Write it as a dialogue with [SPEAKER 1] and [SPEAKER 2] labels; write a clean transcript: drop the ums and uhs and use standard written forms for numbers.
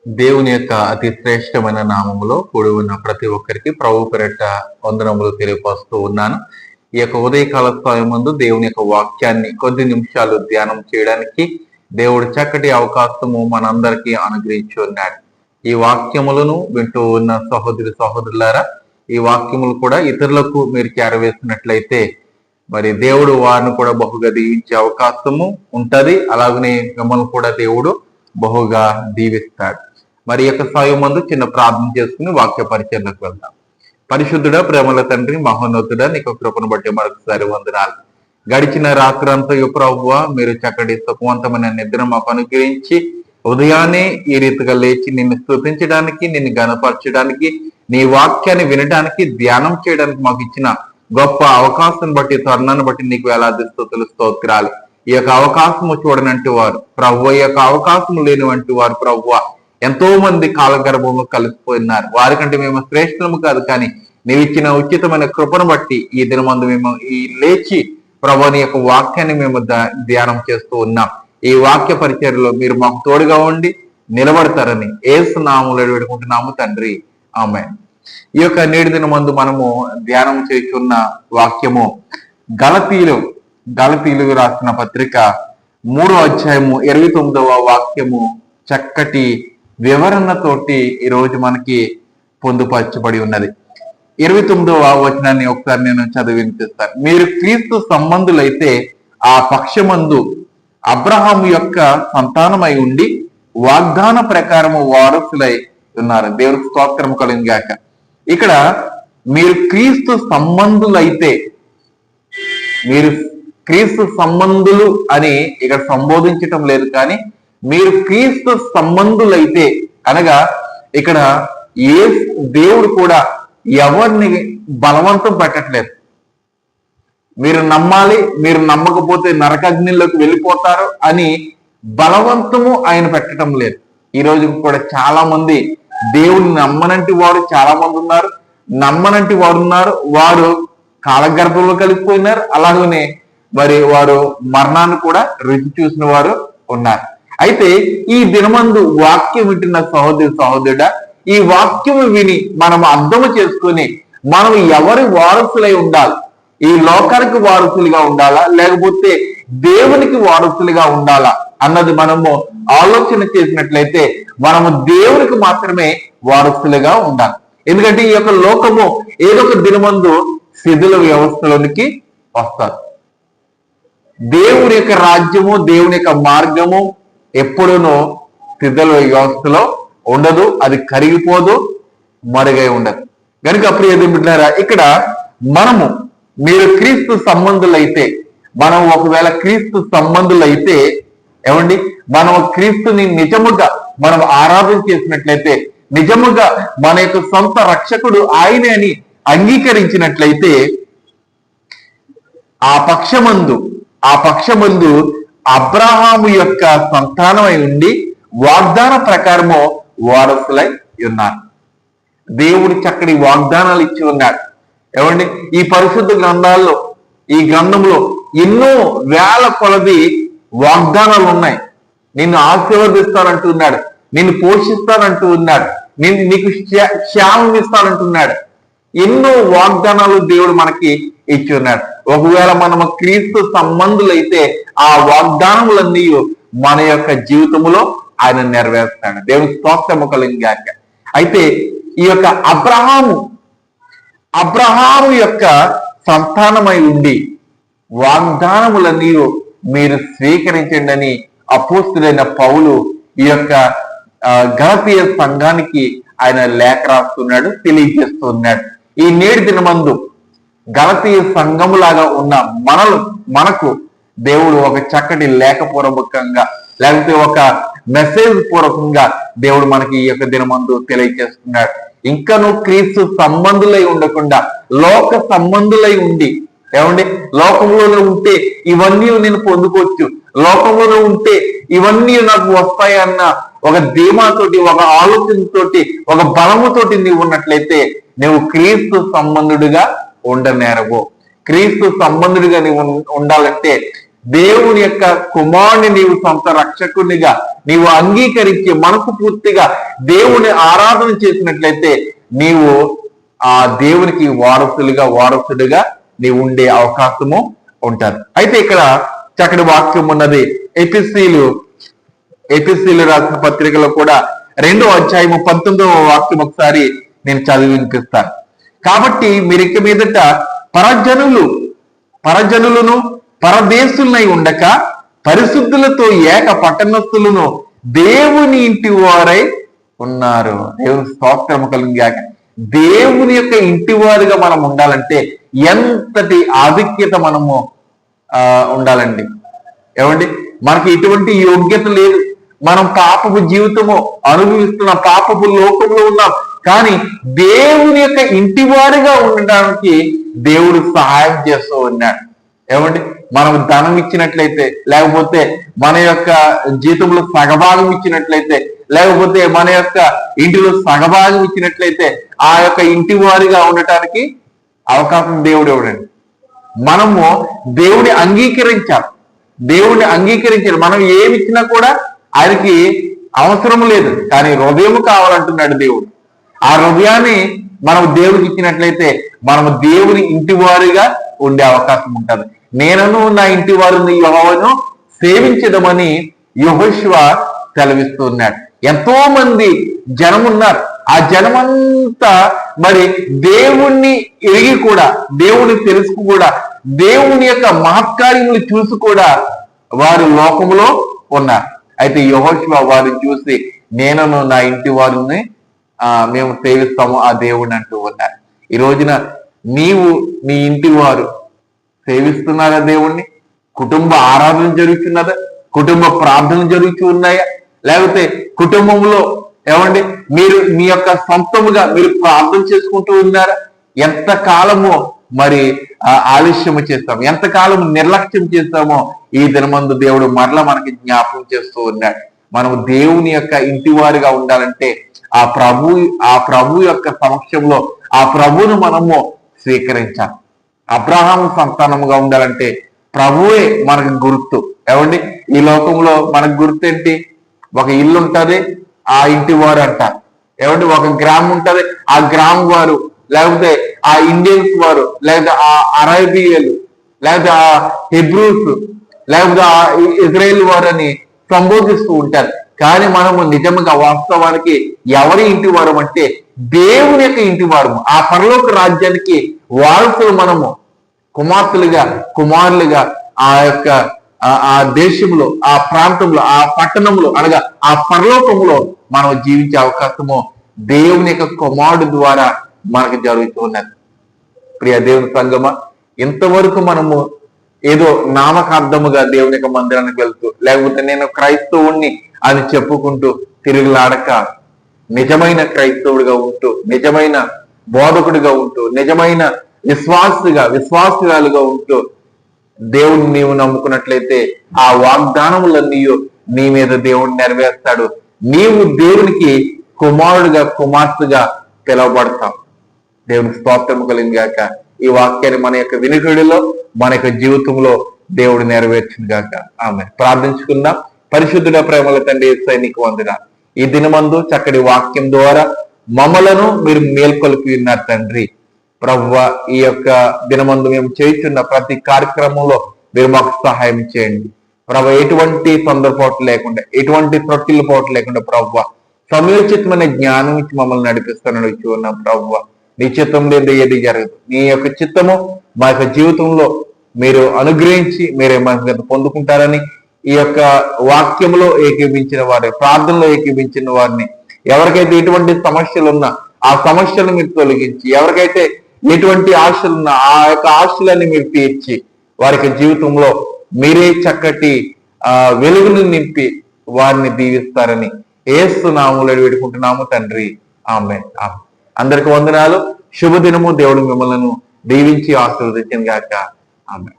[SPEAKER 1] దేవుని యొక్క అతి శ్రేష్టమైన నామములో కూడి ఉన్న ప్రతి ఒక్కరికి ప్రభు పేరిట వందనములు తెలియపరుస్తూ ఉన్నాను. ఈ యొక్క ఉదయకాల సమయం ముందు దేవుని యొక్క వాక్యాన్ని కొద్ది నిమిషాలు ధ్యానం చేయడానికి దేవుడు చక్కటి అవకాశము మనందరికీ అనుగ్రహించి ఉన్నాడు. ఈ వాక్యములను వింటూ ఉన్న సహోదరులారా, ఈ వాక్యములు కూడా ఇతరులకు మీరు చేరవేసినట్లయితే మరి దేవుడు వారిని కూడా బహుగా దీవించే అవకాశము ఉంటది. అలాగనే మిమ్మల్ని కూడా దేవుడు బహుగా దీవిస్తాడు. మరి యొక్క సమయం ముందు చిన్న ప్రార్థన చేసుకుని వాక్య పరిచయంలోకి వెళ్దాం. పరిశుద్ధుడా, ప్రేమల తండ్రి, మహోన్నతుడా, నీకు కృపను బట్టి మరొకసారి వందనాలు. గడిచిన రాత్రంతా ప్రభువా మీరు చక్కటి సుఖవంతమైన నిద్ర మాకు అనుగ్రహించి ఉదయాన్నే ఈ రీతిగా లేచి నిన్ను స్తుతించడానికి, నిన్ను గణపరచడానికి, నీ వాక్యాన్ని వినడానికి, ధ్యానం చేయడానికి మాకు ఇచ్చిన గొప్ప అవకాశం బట్టి, తరుణాన్ని బట్టి నీకు వేలాది స్తుతులు స్తోత్రాలు. ఈ యొక్క అవకాశము చూడనంటి వారు ప్రభువ, ఈ యొక్క అవకాశం లేనివంటి వారు ప్రభువ ఎంతో మంది కాలగర్భంలో కలిసిపోయినారు. వారికంటే మేము శ్రేష్టము కాదు, కానీ నీవు ఇచ్చిన ఉచితమైన కృపను బట్టి ఈ దినమందు మేము ఈ లేచి ప్రభుని యొక్క వాక్యాన్ని మేము ధ్యానం చేస్తూ ఉన్నాం. ఈ వాక్య పరిచర్యలో మీరు మాకు తోడుగా ఉండి నిలబడతారని యేసు నామములో వేడుకుంటున్నాము తండ్రి, ఆమేన్. ఈ యొక్క నేటి దినమందు మనము ధ్యానం చేస్తున్న వాక్యము గలతీయులకు రాసిన పత్రిక 3వ అధ్యాయము 29వ వాక్యము చక్కటి వివరణతోటి ఈరోజు మనకి పొందుపరచబడి ఉన్నది. 29వ వచనాన్ని ఒకసారి నేను చదివి వినిపిస్తాను. మీరు క్రీస్తు సంబంధులైతే ఆ పక్షమందు అబ్రహాము యొక్క సంతానమై ఉండి వాగ్దాన ప్రకారము వారసులై ఉన్నారు. దేవుడికి స్తోత్రం కలుగును గాక. ఇక్కడ మీరు క్రీస్తు సంబంధులైతే, మీరు క్రీస్తు సంబంధులు అని ఇక్కడ సంబోధించటం లేదు, కానీ మీరు క్రీస్తు సంబంధులైతే అనగా ఇక్కడ ఏ దేవుడు కూడా ఎవరిని బలవంతం పెట్టట్లేదు. మీరు నమ్మాలి, మీరు నమ్మకపోతే నరకాగ్నిలోకి వెళ్ళిపోతారు అని బలవంతము ఆయన పెట్టడం లేదు. ఈ రోజు కూడా చాలా మంది దేవుని నమ్మనంటి వారు చాలా మంది ఉన్నారు, నమ్మనంటి వారు ఉన్నారు. వారు కాలగర్భంలో కలిసిపోయినారు. అలాగనే మరి వారు మరణాన్ని కూడా రుచి చూసిన వారు ఉన్నారు. అయితే ఈ దినమందు వాక్యం వింటున్న సహోదరుడా, ఈ వాక్యం విని మనం అర్థము చేసుకుని మనం ఎవరి వారసులై ఉండాలి? ఈ లోకానికి వారసులుగా ఉండాలా, లేకపోతే దేవునికి వారసులుగా ఉండాలా అన్నది మనము ఆలోచన చేసినట్లయితే మనము దేవునికి మాత్రమే వారసులుగా ఉండాలి. ఎందుకంటే ఈ యొక్క లోకము ఏదో ఒక దినమందు శిథిల వ్యవస్థలోనికి వస్తారు. దేవుని యొక్క రాజ్యము, దేవుని యొక్క మార్గము ఎప్పుడూనూ శిథిల వ్యవస్థలో ఉండదు. అది కరిగిపోదు, మరుగై ఉండదు. కనుక ప్రియ బిడ్డలారా, ఇక్కడ మనము మీరు క్రీస్తు సంబంధులైతే, మనం ఒకవేళ క్రీస్తు సంబంధులైతే ఏమండి, మనం క్రీస్తుని నిజముగా మనం ఆరాధన చేసినట్లయితే, నిజముగా మన యొక్క సొంత రక్షకుడు ఆయనే అని అంగీకరించినట్లయితే ఆ పక్షమందు అబ్రహాము యొక్క సంతానమై ఉండి వాగ్దాన ప్రకారము వారసులై ఉన్నారు. దేవుడు చక్కటి వాగ్దానాలు ఇచ్చి ఉన్నాడు. ఏమండి, ఈ పరిశుద్ధ గ్రంథాల్లో, ఈ గ్రంథంలో ఎన్నో వేల కొలది వాగ్దానాలు ఉన్నాయి. నిన్ను ఆశీర్వదిస్తానంటున్నాడు, నిన్ను పోషిస్తానంటూ ఉన్నాడు, నీకు క్షేమం ఇస్తానంటున్నాడు. ఎన్నో వాగ్దానాలు దేవుడు మనకి ఇచ్చి ఉన్నాడు. ఒకవేళ మనము క్రీస్తు సంబంధులైతే ఆ వాగ్దానములన్నీ మన యొక్క జీవితంలో ఆయన నెరవేరుస్తాడు. దేవుని స్తోత్రము కలుగును గాక. అయితే ఈ యొక్క అబ్రహాము యొక్క సంతానమై ఉండి వాగ్దానములన్నీ మీరు స్వీకరించండి అని అపోస్తులైన పౌలు ఈ యొక్క గలతీయ సంఘానికి ఆయన లేఖ రాస్తున్నాడు, తెలియజేస్తున్నాడు. ఈ నేటి దినమందు గలతీయ సంఘములాగా ఉన్న మనకు దేవుడు ఒక చక్కటి లేఖ పూర్వకంగా, లేకపోతే ఒక మెసేజ్ పూర్వకంగా దేవుడు మనకి ఈ యొక్క దినమందు తెలియజేస్తున్నాడు. ఇంకా నువ్వు క్రీస్తు సంబంధులై ఉండకుండా లోక సంబంధులై ఉండి, ఏమండి, లోకంలో ఉంటే ఇవన్నీ నేను పొందుకోవచ్చు, లోకంలో ఉంటే ఇవన్నీ నాకు వస్తాయన్న ఒక ధీమాతోటి, ఒక ఆలోచనతోటి, ఒక బలముతోటి నీవు ఉన్నట్లయితే నువ్వు క్రీస్తు సంబంధుడిగా ఉండనేరవు. క్రీస్తు సంబంధుడిగా నీవు ఉండాలంటే దేవుని యొక్క కుమారుని నీవు సొంత రక్షకునిగా నీవు అంగీకరించి మనసు పూర్తిగా దేవుని ఆరాధన చేసినట్లయితే నీవు ఆ దేవునికి వారసుడిగా నీవు ఉండే అవకాశము ఉంటారు. అయితే ఇక్కడ చక్కటి వాక్యం ఉన్నది. ఎపిసీలు రాసిన పత్రికలో కూడా 2వ అధ్యాయము 19వ వాక్యం ఒకసారి నేను చదివి వినిపిస్తాను. కాబట్టి మీరు ఇక మీదట పరజనులను పరదేశులై ఉండక పరిశుద్ధులతో ఏక పట్టణస్థులను దేవుని ఇంటి వారై ఉన్నారు. దేవుని స్తోత్రము కలిగాక దేవుని యొక్క ఇంటి వారుగా మనం ఉండాలంటే ఎంతటి ఆధిక్యత మనము ఉండాలండి. ఏమండి, మనకి ఎటువంటి యోగ్యత లేదు. మనం పాపపు జీవితము అనుభవిస్తున్న పాపపు లోకంలో ఉన్నాం. కానీ దేవుని యొక్క ఇంటి వారిగా ఉండడానికి దేవుడు సహాయం చేస్తూ ఉన్నాడు. ఏమండి, మనం ధనం ఇచ్చినట్లయితే, లేకపోతే మన యొక్క జీతంలో సగభాగం ఇచ్చినట్లయితే, లేకపోతే మన యొక్క ఇంటిలో సగభాగం ఇచ్చినట్లయితే ఆ యొక్క ఇంటి వారిగా ఉండటానికి అవకాశం దేవుడు ఇవ్వడండి. మనము దేవుని అంగీకరించాలి. మనం ఏమి ఇచ్చినా కూడా ఆయనకి అవసరం లేదు, కానీ హృదయం కావాలంటున్నాడు దేవుడు. ఆ హృదయాన్ని మనం దేవుడికి ఇచ్చినట్లయితే మనము దేవుని ఇంటి వారిగా ఉండే అవకాశం ఉంటుంది. నేనను నా ఇంటి వారిని యెహోవాను సేవించదమని యెహోషువ సెలవిస్తున్నాడు. ఎంతో మంది జనం ఉన్నారు. ఆ జనమంతా మరి దేవుణ్ణి ఎరిగి కూడా, దేవుని తెలుసు కూడా, దేవుని యొక్క మహత్కార్యములు చూసి కూడా వారు లోకములో ఉన్నారు. అయితే యెహోషువ వారిని చూసి నేనను నా ఇంటి వారిని మేము సేవిస్తాము ఆ దేవుడిని అంటూ ఉన్నారు. ఈ రోజున నీవు నీ ఇంటి వారు సేవిస్తున్నారా దేవుణ్ణి? కుటుంబ ఆరాధన జరుగుతున్నదా? కుటుంబ ప్రార్థనలు జరుగుతూ ఉన్నాయా? లేకపోతే కుటుంబంలో ఏమండి మీరు మీ యొక్క సొంతముగా మీరు ప్రార్థన చేసుకుంటూ ఉన్నారా? ఎంతకాలము మరి ఆలస్యము చేస్తాము, ఎంతకాలం నిర్లక్ష్యం చేస్తామో ఈ దినమందు దేవుడు మరలా మనకి జ్ఞాపకం చేస్తూ ఉన్నాడు. మనము దేవుని యొక్క ఇంటి వారిగా ఉండాలంటే ఆ ప్రభు యొక్క సమక్షంలో ఆ ప్రభువును మనము స్వీకరించాలి. అబ్రహాము సంతానముగా ఉండాలంటే ప్రభువే మనకు గుర్తు. ఏమండి, ఈ లోకంలో మనకు గుర్తు ఏంటి? ఒక ఇల్లు ఉంటది, ఆ ఇంటి వారు అంటారు. ఏమంటే ఒక గ్రామం ఉంటది, ఆ గ్రామం వారు, లేకపోతే ఆ ఇండియన్స్ వారు, లేకపోతే ఆ అరేబియలు, లేకపోతే ఆ హెబ్రూస్, లేకపోతే ఆ ఇజ్రాయేల్ వారు అని సంబోధిస్తూ ఉంటారు. కానీ మనము నిజంగా వాస్తవానికి ఎవరి ఇంటి వారు అంటే దేవుని యొక్క ఇంటి వారు. ఆ పరలోక రాజ్యానికి వారసులు మనము, కుమారులుగా ఆ యొక్క ఆ దేశంలో, ఆ ప్రాంతంలో, ఆ పట్టణంలో, అనగా ఆ పరలోకంలో మనం జీవించే అవకాశము దేవుని యొక్క కుమారుడు ద్వారా మనకు జరుగుతున్నది. ప్రియ దేవుని సంగమ, ఇంతవరకు మనము ఏదో నామకార్థముగా దేవుని యొక్క మందిరానికి వెళ్తూ, లేకపోతే నేను క్రైస్తవుణ్ణి అని చెప్పుకుంటూ తిరుగులాడక నిజమైన క్రైస్తవుడిగా ఉంటూ, నిజమైన బోధకుడిగా ఉంటూ, నిజమైన విశ్వాసురాలుగా ఉంటూ దేవుడిని నీవు నమ్ముకున్నట్లయితే ఆ వాగ్దానములన్నీ నీ మీద దేవుడు నెరవేర్స్తాడు. నీవు దేవునికి కుమారుడుగా, కుమార్తెగా పిలువబడతావు. దేవునికి స్తోత్రము కలిగింది గాక. ఈ వాక్యాన్ని మన యొక్క వినికిడిలో, మన యొక్క జీవితంలో దేవుడు నెరవేర్చింది గాక. ఆమె ప్రార్థించుకుందాం. పరిశుద్ధుడ ప్రేమల తండ్రి యేసయ్య నీకు వందనాలు. ఈ దినమందు చక్కటి వాక్యం ద్వారా మమ్మలను మీరు మేల్కొల్పి ఉన్నారు తండ్రి. ప్రభువా, ఈ యొక్క దినమందు మేము చేస్తున్న ప్రతి కార్యక్రమంలో మీరు మాకు సహాయం చేయండి ప్రభువా. ఎటువంటి తొందరపాటు లేకుండా, ఎటువంటి త్రొట్టిల్లుపాటు లేకుండా ప్రభువా సమయోచితమైన జ్ఞానం ఇచ్చి మమ్మల్ని నడిపిస్తానని వచ్చి ఉన్నాం ప్రభువా. నీ చిత్తం లేదు ఏది జరగదు. నీ యొక్క చిత్తము మా యొక్క జీవితంలో మీరు అనుగ్రహించి మీరే మన పొందుకుంటారని ఈ యొక్క వాక్యంలో ఏకీభించిన వారి, ప్రార్థనలో ఏకీభించిన వారిని, ఎవరికైతే ఎటువంటి సమస్యలు ఉన్నా ఆ సమస్యలను మీరు తొలగించి, ఎవరికైతే ఎటువంటి ఆశలు ఉన్నా ఆ యొక్క ఆశలన్నీ మీరు తీర్చి వారికి జీవితంలో మీరే చక్కటి వెలుగును నింపి వారిని దీవిస్తారని యేసు నామములో వేడుకుంటున్నాము తండ్రి. ఆమేన్. అందరికి వందనాలు. శుభదినము. దేవుడు మిమ్మల్ని దీవించి ఆశీర్వదించిన గాక. ఆమేన్.